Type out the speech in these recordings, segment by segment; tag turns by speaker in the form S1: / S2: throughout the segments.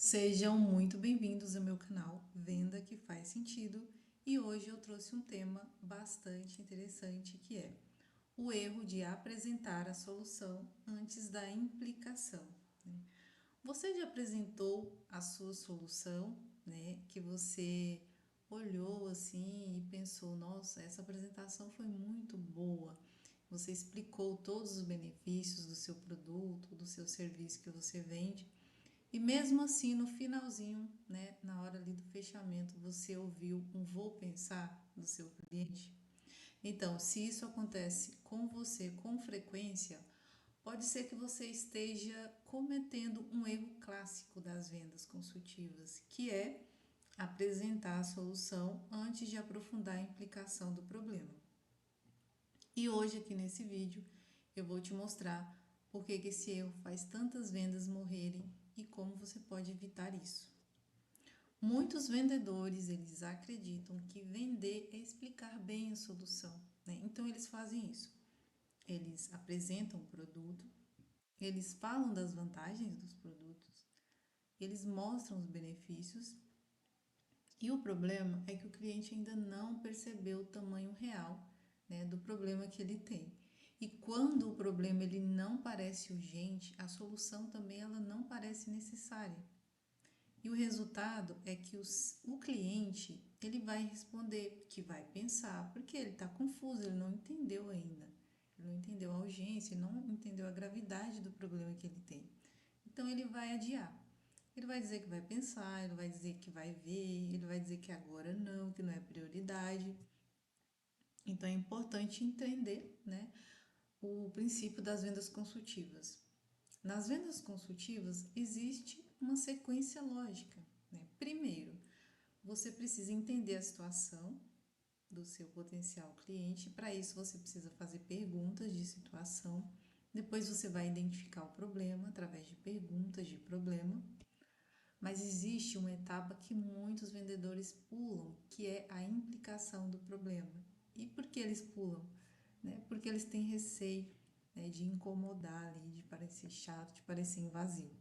S1: Sejam muito bem-vindos ao meu canal Venda que Faz Sentido, e hoje eu trouxe um tema bastante interessante que é o erro de apresentar a solução antes da implicação, né? Você já apresentou a sua solução, né? Que você olhou assim e pensou, nossa, essa apresentação foi muito boa. Você explicou todos os benefícios do seu produto, do seu serviço que você vende. E mesmo assim, no finalzinho, né, na hora ali do fechamento, você ouviu um vou pensar do seu cliente? Então, se isso acontece com você com frequência, pode ser que você esteja cometendo um erro clássico das vendas consultivas, que é apresentar a solução antes de aprofundar a implicação do problema. E hoje aqui nesse vídeo eu vou te mostrar por que esse erro faz tantas vendas morrerem e como você pode evitar isso. Muitos vendedores, eles acreditam que vender é explicar bem a solução, né? Então eles fazem isso. Eles apresentam o produto, eles falam das vantagens dos produtos, eles mostram os benefícios, e o problema é que o cliente ainda não percebeu o tamanho real, né, do problema que ele tem. E quando o problema ele não parece urgente, a solução também ela não parece necessária. E o resultado é que o cliente ele vai responder, que vai pensar, porque ele está confuso, ele não entendeu ainda. Ele não entendeu a urgência, ele não entendeu a gravidade do problema que ele tem. Então ele vai adiar. Ele vai dizer que vai pensar, ele vai dizer que vai ver, ele vai dizer que agora não, que não é prioridade. Então é importante entender, né, o princípio das vendas consultivas. Nas vendas consultivas existe uma sequência lógica, né? Primeiro, você precisa entender a situação do seu potencial cliente. Para isso, você precisa fazer perguntas de situação. Depois, você vai identificar o problema através de perguntas de problema. Mas existe uma etapa que muitos vendedores pulam, que é a implicação do problema. E por que eles pulam? Né? Porque eles têm receio, né, de incomodar ali, de parecer chato, de parecer invasivo.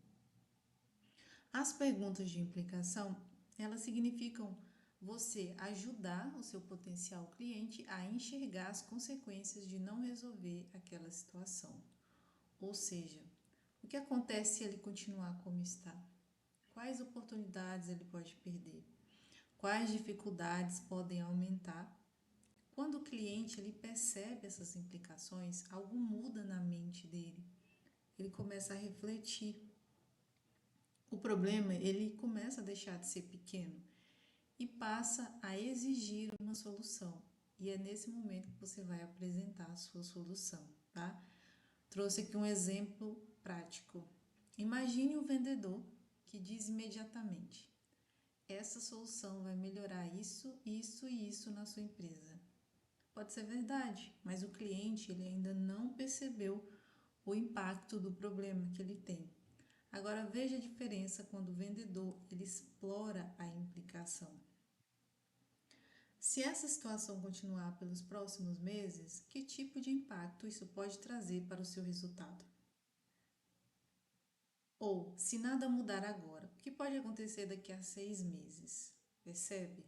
S1: As perguntas de implicação, elas significam você ajudar o seu potencial cliente a enxergar as consequências de não resolver aquela situação. Ou seja, o que acontece se ele continuar como está? Quais oportunidades ele pode perder? Quais dificuldades podem aumentar? Quando o cliente ele percebe essas implicações, algo muda na mente dele. Ele começa a refletir. O problema, ele começa a deixar de ser pequeno e passa a exigir uma solução. E é nesse momento que você vai apresentar a sua solução, tá? Trouxe aqui um exemplo prático. Imagine o vendedor que diz imediatamente: essa solução vai melhorar isso, isso e isso na sua empresa. Pode ser verdade, mas o cliente ele ainda não percebeu o impacto do problema que ele tem. Agora veja a diferença quando o vendedor ele explora a implicação. Se essa situação continuar pelos próximos meses, que tipo de impacto isso pode trazer para o seu resultado? Ou, se nada mudar agora, o que pode acontecer daqui a 6 meses? Percebe?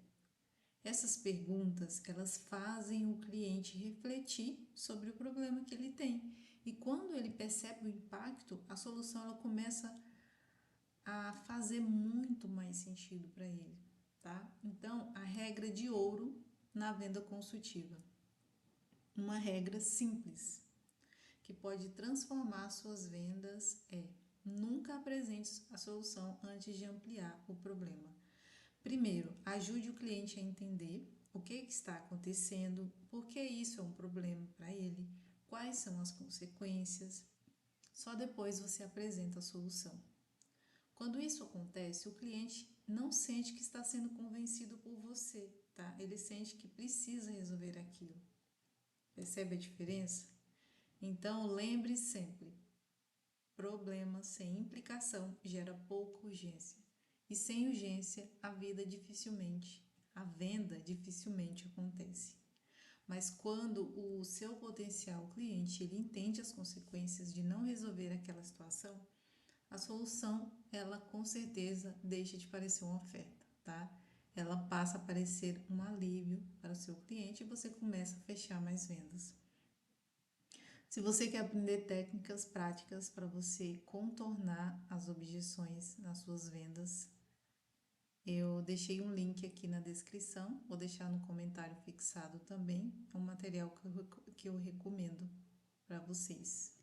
S1: Essas perguntas, elas fazem o cliente refletir sobre o problema que ele tem. E quando ele percebe o impacto, a solução ela começa a fazer muito mais sentido para ele, tá? Então, a regra de ouro na venda consultiva. Uma regra simples que pode transformar suas vendas é: nunca apresente a solução antes de ampliar o problema. Primeiro, ajude o cliente a entender o que está acontecendo, por que isso é um problema para ele, quais são as consequências. Só depois você apresenta a solução. Quando isso acontece, o cliente não sente que está sendo convencido por você, tá? Ele sente que precisa resolver aquilo. Percebe a diferença? Então, lembre sempre: problema sem implicação gera pouca urgência. E sem urgência, a venda dificilmente acontece. Mas quando o seu potencial cliente ele entende as consequências de não resolver aquela situação, a solução, ela com certeza deixa de parecer uma oferta, tá? Ela passa a parecer um alívio para o seu cliente e você começa a fechar mais vendas. Se você quer aprender técnicas práticas para você contornar as objeções nas suas vendas, eu deixei um link aqui na descrição, vou deixar no comentário fixado também, é um material que eu recomendo para vocês.